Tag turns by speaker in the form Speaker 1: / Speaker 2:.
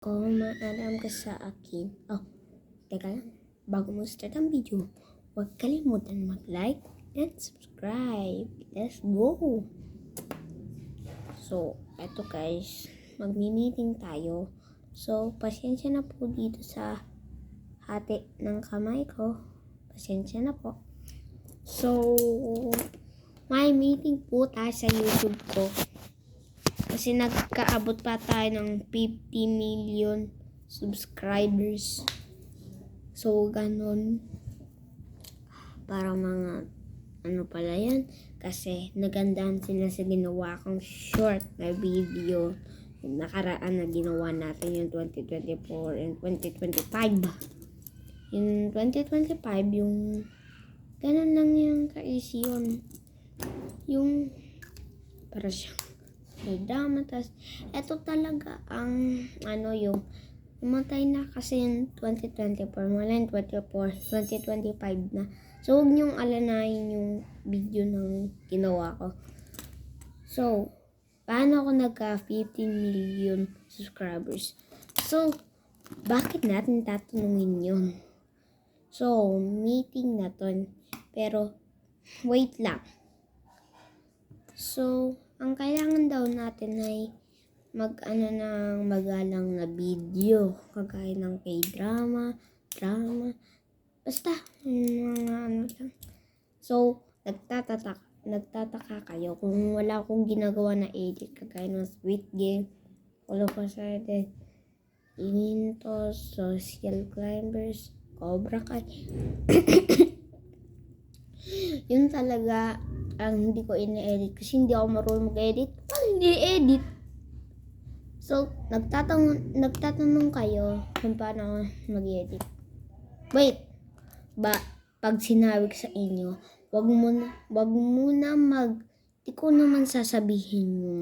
Speaker 1: Kung maalam ka sa akin, teka lang, bago mo start ang video, huwag kalimutan mag-like and subscribe. Let's go! So, eto guys, magmi-meeting tayo. So, pasensya na po dito sa hati ng kamay ko. Pasensya na po. So, may meeting po tayo sa YouTube ko. Kasi nagkaabot pa tayo ng 50 million subscribers. So, ganun. Parang mga ano pala yan. Kasi nagandahan sila sa ginawa kong short na video. Yung nakaraan na ginawa natin yung 2024 and 2025. Yung 2025, yung ganun lang yung ka-easy yun. Yung para siyang may drama. Tas, eto talaga ang yung namatay na kasi yung 2024. Wala yung 2025 na. So, huwag niyong alanayin yung video ng ginawa ko. So, paano ako nagka 15 million subscribers? So, bakit natin tatanungin yun? So, meeting na to. Pero, wait lang. So, ang kailangan daw natin ay ng magalang na video. Kagaya ng K-drama, drama. Basta, mga lang. So, nagtataka kayo kung wala akong ginagawa na edit. Kagaya ng Squid Game, Call of Duty, Intos, Social Climbers, Cobra Kai. Yun talaga ang hindi ko ina-edit kasi hindi ako marunong mag-edit. Paano hindi edit? So, nagtatanong kayo kung paano mag-edit. Wait, pag sinabi ko sa inyo, wag muna di ko naman sasabihin yung